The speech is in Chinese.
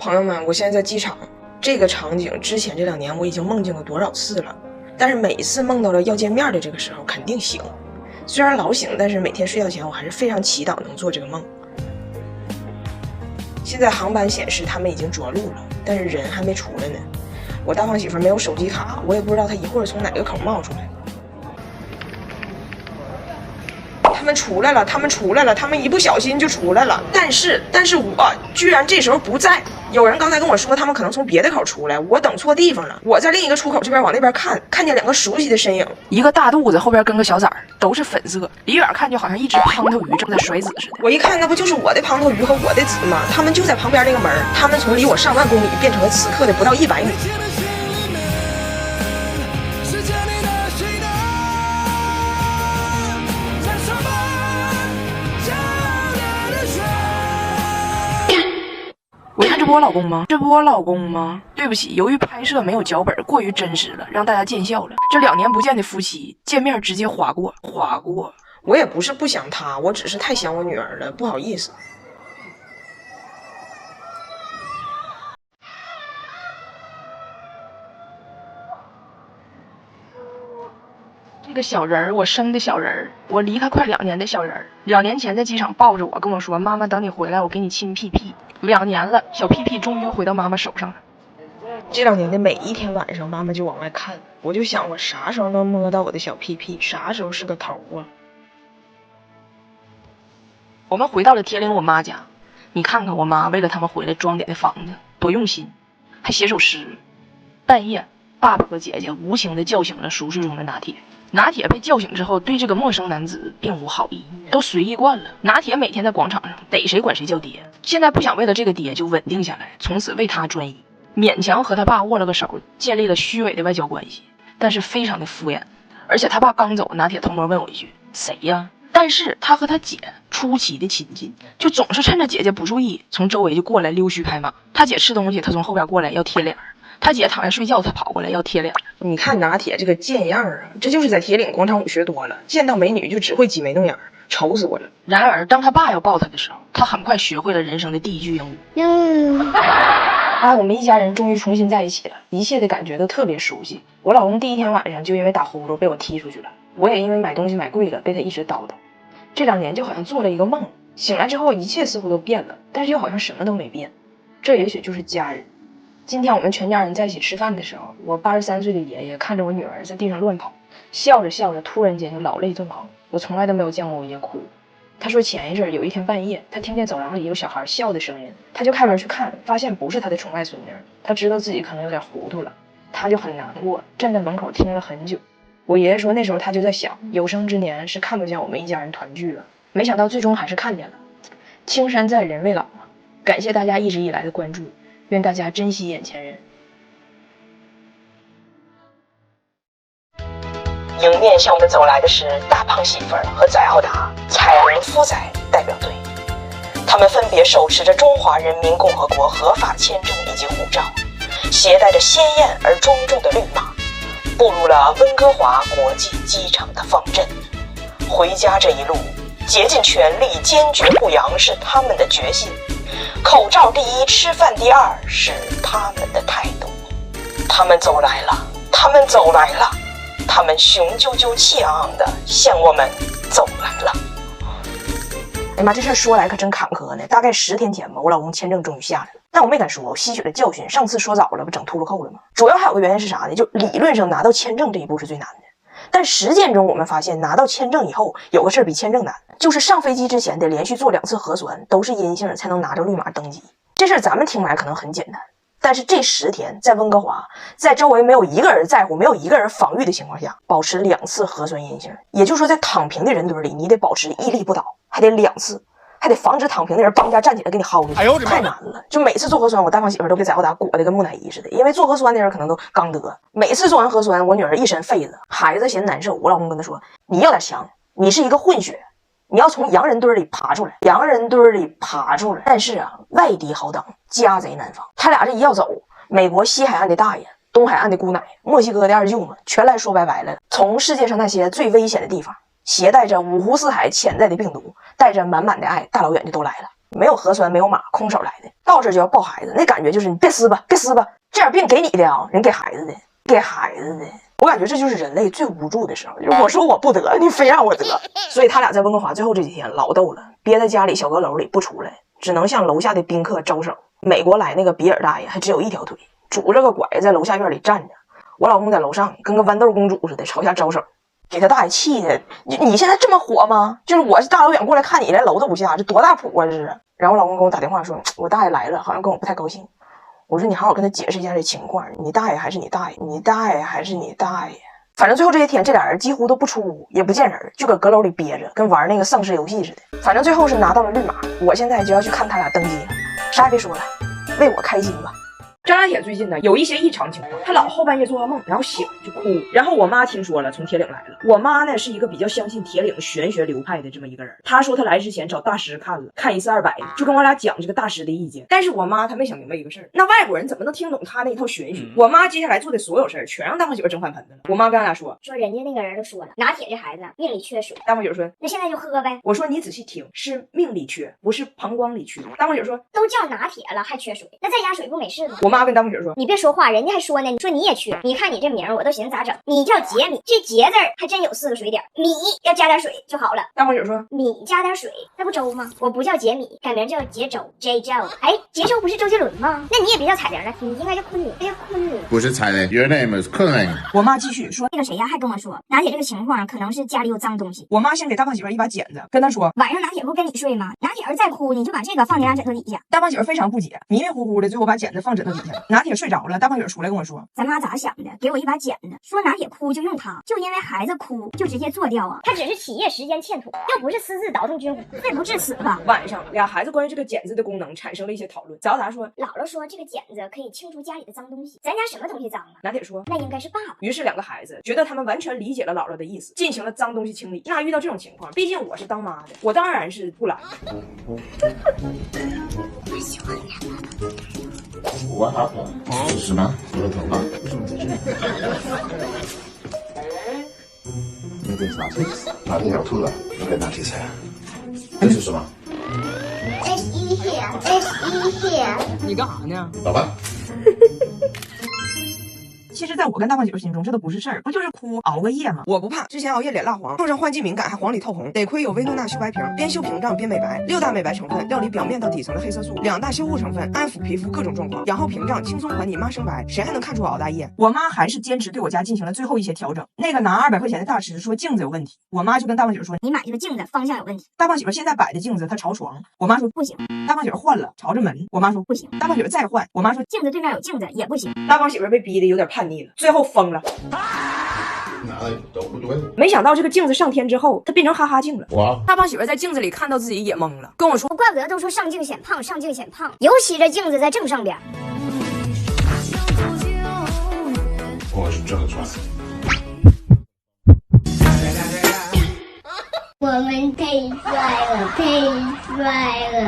朋友们，我现在在机场，这个场景之前这2年我已经梦见过多少次了，但是每一次梦到了要见面的这个时候肯定醒。虽然老醒，但是每天睡觉前我还是非常祈祷能做这个梦。现在航班显示他们已经着陆了，但是人还没出来呢。我大胖媳妇没有手机卡，我也不知道她一会儿从哪个口冒出来。他们出来了，他们出来了，他们一不小心就出来了。但是我居然这时候不在。有人刚才跟我说他们可能从别的口出来，我等错地方了。我在另一个出口这边往那边看，看见2个熟悉的身影，一个大肚子，后边跟个小崽儿，都是粉色，离远看就好像一只胖头鱼正在甩籽似的。我一看，那不就是我的胖头鱼和我的籽吗？他们就在旁边那个门，他们从离我上万公里变成了此刻的不到100米。我一看，这不我老公吗？这不我老公吗？对不起，由于拍摄没有脚本，过于真实了，让大家见笑了。这2年不见的夫妻见面直接划过。我也不是不想他，我只是太想我女儿了，不好意思。这个小人儿，我生的小人儿，我离开快2年的小人儿，2年前在机场抱着我跟我说：“妈妈，等你回来，我给你亲屁屁。”2年了，小屁屁终于回到妈妈手上了。这2年的每一天晚上，妈妈就往外看，我就想我啥时候能摸到我的小屁屁，啥时候是个头啊？我们回到了铁岭我妈家，你看看我妈为了他们回来装点的房子多用心，还写首诗。半夜，爸爸和姐姐无情地叫醒了熟睡中的拿铁。拿铁被叫醒之后，对这个陌生男子并无好意，都随意惯了。拿铁每天在广场上逮谁管谁叫爹，现在不想为了这个爹就稳定下来，从此为他专一，勉强和他爸握了个手，建立了虚伪的外交关系，但是非常的敷衍。而且他爸刚走，拿铁偷摸问我一句：“谁呀？”但是他和他姐出奇的亲近，就总是趁着姐姐不注意，从周围就过来溜须拍马。他姐吃东西，他从后边过来要贴脸。他姐躺下睡觉，他跑过来要贴脸。你看拿铁这个贱样啊，这就是在铁岭广场舞学多了，见到美女就只会挤眉弄眼，愁死我了。然而当他爸要抱他的时候，他很快学会了人生的第1句英语。我们一家人终于重新在一起了，一切的感觉都特别熟悉。我老公第1天晚上就因为打呼噜被我踢出去了，我也因为买东西买贵了被他一直叨叨。这2年就好像做了一个梦，醒来之后一切似乎都变了，但是又好像什么都没变。这也许就是家人。今天我们全家人在一起吃饭的时候，我83岁的爷爷看着我女儿在地上乱跑，笑着笑着突然间就老泪纵横。我从来都没有见过我爷哭。他说前一阵有一天半夜，他听见走廊里有小孩笑的声音，他就开门去看，发现不是他的宠爱孙女，他知道自己可能有点糊涂了，他就很难过，站在门口听了很久。我爷爷说那时候他就在想，有生之年是看不见我们一家人团聚了，没想到最终还是看见了。青山在，人未老嘛。感谢大家一直以来的关注，愿大家珍惜眼前人。迎面向我们走来的是大胖媳妇儿和翟浩达彩虹夫仔代表队，他们分别手持着中华人民共和国合法签证以及护照，携带着鲜艳而庄重的绿码，步入了温哥华国际机场的方阵。回家这一路，竭尽全力，坚决不扬是他们的决心。口罩第1，吃饭第2是他们的态度。他们走来了，他们走来了，他们雄赳赳气昂昂的向我们走来了。哎妈，这事说来可真坎坷呢。大概10天前吧，我老公签证终于下来了，但我没敢说，我吸取了教训。上次说早了，不整秃噜扣了吗？主要还有个原因是啥呢？就理论上拿到签证这一步是最难的，但实践中我们发现，拿到签证以后有个事儿比签证难，就是上飞机之前得连续做2次核酸，都是阴性才能拿着绿码登机。这事儿咱们听来可能很简单，但是这10天在温哥华，在周围没有一个人在乎，没有一个人防御的情况下，保持2次核酸阴性，也就是说在躺平的人堆里，你得保持屹立不倒，还得2次，还得防止躺平的人帮家站起来给你薅出去，太难了。就每次做核酸，我大胖媳妇都给翟浩达裹得跟木乃伊似的，因为做核酸的人可能都刚得。每次做完核酸，我女儿一身痱子，孩子嫌难受，我老公跟她说：“你要点强，你是一个混血，你要从洋人堆里爬出来，洋人堆里爬出来。”但是啊，外敌好挡，家贼难防。他俩这一要走，美国西海岸的大爷，东海岸的姑奶，墨西哥的二舅们，全来说拜拜了。从世界上那些最危险的地方，携带着五湖四海潜在的病毒，带着满满的爱，大老远就都来了。没有核酸，没有码，空手来的，到这就要抱孩子，那感觉就是你别撕吧，别撕吧，这点病给你的啊，人给孩子的，给孩子的。我感觉这就是人类最无助的时候，就是我说我不得，你非让我得。所以他俩在温哥华最后这几天老逗了，憋在家里小阁楼里不出来，只能向楼下的宾客招手。美国来那个比尔大爷还只有一条腿，拄着个拐在楼下院里站着。我老公在楼上跟个豌豆公主似的朝下招手，给他大爷气的，你现在这么火吗？就是我是大老远过来看你，连楼都不下，这多大谱啊这是。然后我老公给我打电话说，我大爷来了，好像跟我不太高兴。我说你好好跟他解释一下这情况，你大爷还是你大爷，你大爷还是你大爷。反正最后这些天，这俩人几乎都不出屋，也不见人，就搁阁楼里憋着，跟玩那个丧尸游戏似的。反正最后是拿到了绿码，我现在就要去看他俩登记了。啥也别说了，为我开心吧。张大铁最近呢有一些异常情况，他老后半夜做噩梦，然后醒就哭。然后我妈听说了，从铁岭来了。我妈呢是一个比较相信铁岭玄学流派的这么一个人。她说她来之前找大师看了，看一次200，就跟我俩讲这个大师的意见。但是我妈她没想明白一个事儿，那外国人怎么能听懂她那一套玄学？我妈接下来做的所有事儿全让大胖媳妇整翻盆子了。我妈跟俺俩说人家那个人都说了，拿铁这孩子命里缺水。大胖媳妇说那现在就喝呗。我说你仔细听，是命里缺，不是膀胱里缺。大胖媳妇说都叫拿铁了还缺水，那再加水不没事吗？我妈跟大胖媳妇说你别说话，人家还说呢，你说你也缺，你看你这名我都寻思咋整。你叫杰米，这杰字还真有4个水点，米要加点水就好了。大胖媳妇说米加点水，那不粥吗？我不叫杰米，改名叫杰州 J 州。哎，杰州不是周杰伦吗？那你也别叫彩铃了，你应该叫昆女。哎呀，昆女不是彩铃 ，Your name is 昆凌。我妈继续说那个谁呀，还跟我说拿铁这个情况可能是家里有脏东西。我妈先给大胖媳妇一把剪子，跟她说晚上拿铁不跟你睡吗？拿铁儿再哭，你就把这个放你俩枕头底下。大胖媳妇非常不解，迷迷糊糊的，最后把剪子放枕头底下。拿铁睡着了，大胖媳妇出来跟我说咱妈咋想的？给我一把剪子，说拿铁哭就用它，就因为孩子哭就直接做掉啊？他只是起夜时间欠妥，又不是私自倒腾军火，罪不至死吧？晚上俩孩子关于这个剪子的功能产生了一些讨论。早说姥姥说这个剪子可以清除家里的脏东西，咱家什么东西脏啊？拿铁说那应该是爸爸。于是两个孩子觉得他们完全理解了姥姥的意思，进行了脏东西清理。那遇到这种情况，毕竟我是当妈的，我当然是不拦。我好可是什么？我的头发为什么在这里？那个是哪里？哪里咬吐了？那个哪里菜？这是什么？ It's here, it's here。你干啥呢？老板。其实，在我跟大胖媳妇心中，这都不是事儿，不就是哭熬个夜吗？我不怕，之前熬夜脸蜡黄，碰上换季敏感还黄里透红，得亏有薇诺娜修白瓶，边修屏障边美白，6大美白成分料理表面到底层的黑色素，2大修护成分安抚皮肤各种状况，养后屏障轻松还你妈生白，谁还能看出熬大夜？我妈还是坚持对我家进行了最后一些调整。那个拿200块钱的大师说镜子有问题，我妈就跟大胖媳妇说你买这个镜子方向有问题。大胖媳妇现在摆的镜子它朝床，我妈说不行。大胖媳妇换了朝着门，我妈说不行。大胖媳妇再换，我妈说镜子对面有镜子也不行。大胖媳妇被逼得有点叛逆了，最后疯了。哪里都不对。没想到这个镜子上天之后，它变成哈哈镜了。哇！大胖媳妇在镜子里看到自己也懵了，跟我说怪不得都说上镜显胖，上镜显胖，尤其这镜子在正上边。我是这个装。我们太帅了，太帅了。